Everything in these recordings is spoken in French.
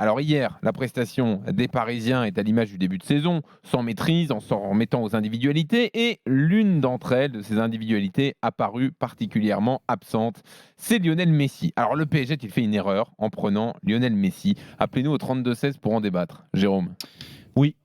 Alors hier, la prestation des Parisiens est à l'image du début de saison, sans maîtrise, en s'en remettant aux individualités, et l'une d'entre elles, de ces individualités, apparue particulièrement absente, c'est Lionel Messi. Alors le PSG a-t-il fait une erreur en prenant Lionel Messi? Appelez-nous au 32-16 pour en débattre. Jérôme. Oui,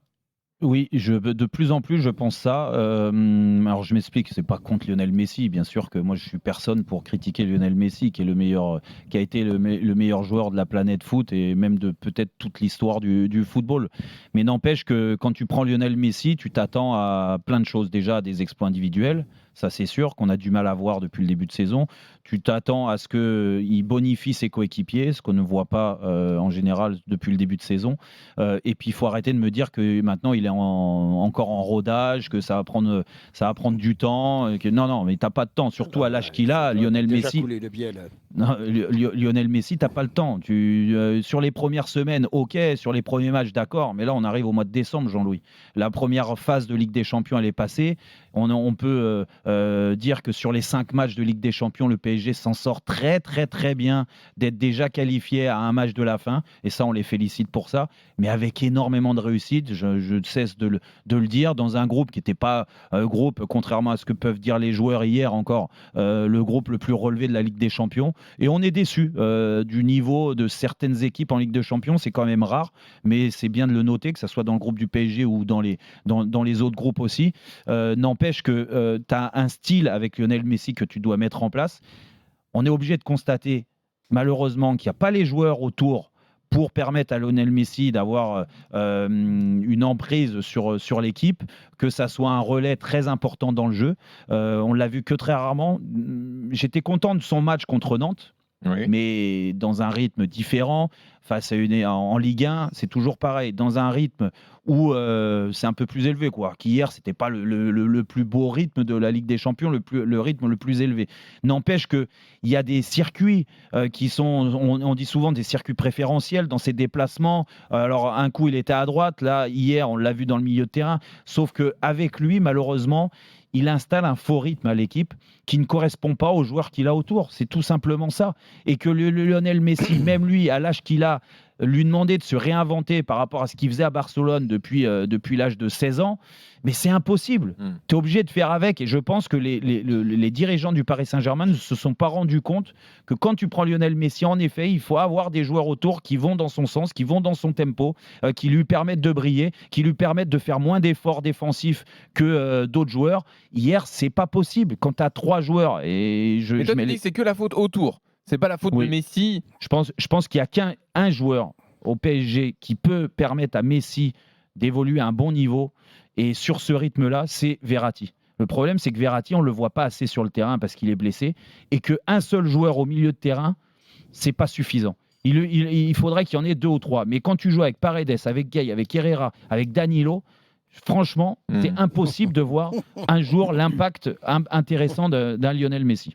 oui, de plus en plus, je pense ça. Alors, je m'explique, c'est pas contre Lionel Messi. Bien sûr que moi, je suis personne pour critiquer Lionel Messi, qui est le meilleur, qui a été le meilleur joueur de la planète foot et même de peut-être toute l'histoire du football. Mais n'empêche que quand tu prends Lionel Messi, tu t'attends à plein de choses. Déjà, à des exploits individuels. Ça, c'est sûr qu'on a du mal à voir depuis le début de saison. Tu t'attends à ce qu'il bonifie ses coéquipiers, ce qu'on ne voit pas en général depuis le début de saison. Et puis, il faut arrêter de me dire que maintenant, il est encore en rodage, que ça va prendre du temps. Non, mais tu n'as pas de temps, surtout à l'âge qu'il a, Lionel Messi. Coulé le biais, là. Non, Lionel Messi, tu n'as pas le temps. Sur les premières semaines, ok, sur les premiers matchs, d'accord, mais là, on arrive au mois de décembre, Jean-Louis. La première phase de Ligue des Champions, elle est passée. On peut dire que sur les 5 matchs de Ligue des Champions, le PSG s'en sort très, très, très bien d'être déjà qualifié à un match de la fin. Et ça, on les félicite pour ça. Mais avec énormément de réussite, je cesse de le dire, dans un groupe qui n'était pas groupe, contrairement à ce que peuvent dire les joueurs hier encore, le groupe le plus relevé de la Ligue des Champions. Et on est déçu du niveau de certaines équipes en Ligue des Champions. C'est quand même rare, mais c'est bien de le noter, que ce soit dans le groupe du PSG ou dans les autres groupes aussi. N'empêche que tu as un style avec Lionel Messi que tu dois mettre en place. On est obligé de constater, malheureusement, qu'il n'y a pas les joueurs autour pour permettre à Lionel Messi d'avoir une emprise sur l'équipe, que ça soit un relais très important dans le jeu. On l'a vu que très rarement. J'étais content de son match contre Nantes. Oui. Mais dans un rythme différent, face à en Ligue 1, c'est toujours pareil. Dans un rythme où c'est un peu plus élevé, quoi. Qu'hier, c'était pas le plus beau rythme de la Ligue des Champions, le rythme le plus élevé. N'empêche qu'il y a des circuits qui sont, on dit souvent des circuits préférentiels dans ses déplacements. Alors, un coup, il était à droite. Là, hier, on l'a vu dans le milieu de terrain. Sauf qu'avec lui, malheureusement, il installe un faux rythme à l'équipe qui ne correspond pas aux joueurs qu'il a autour. C'est tout simplement ça. Et que le Lionel Messi, même lui, à l'âge qu'il a, lui demander de se réinventer par rapport à ce qu'il faisait à Barcelone depuis l'âge de 16 ans, mais c'est impossible. Tu es obligé de faire avec. Et je pense que les dirigeants du Paris Saint-Germain ne se sont pas rendus compte que quand tu prends Lionel Messi, en effet, il faut avoir des joueurs autour qui vont dans son sens, qui vont dans son tempo, qui lui permettent de briller, qui lui permettent de faire moins d'efforts défensifs que d'autres joueurs. Hier, c'est pas possible. Quand tu as 3 joueurs, Mais toi, tu dis que c'est que la faute autour. C'est pas la faute de Messi. Je pense qu'il n'y a qu'un joueur au PSG qui peut permettre à Messi d'évoluer à un bon niveau. Et sur ce rythme-là, c'est Verratti. Le problème, c'est que Verratti, on ne le voit pas assez sur le terrain parce qu'il est blessé. Et qu'un seul joueur au milieu de terrain, c'est pas suffisant. Il faudrait qu'il y en ait 2 ou 3. Mais quand tu joues avec Paredes, avec Gay, avec Herrera, avec Danilo, franchement, c'est impossible de voir un jour l'impact intéressant d'un Lionel Messi.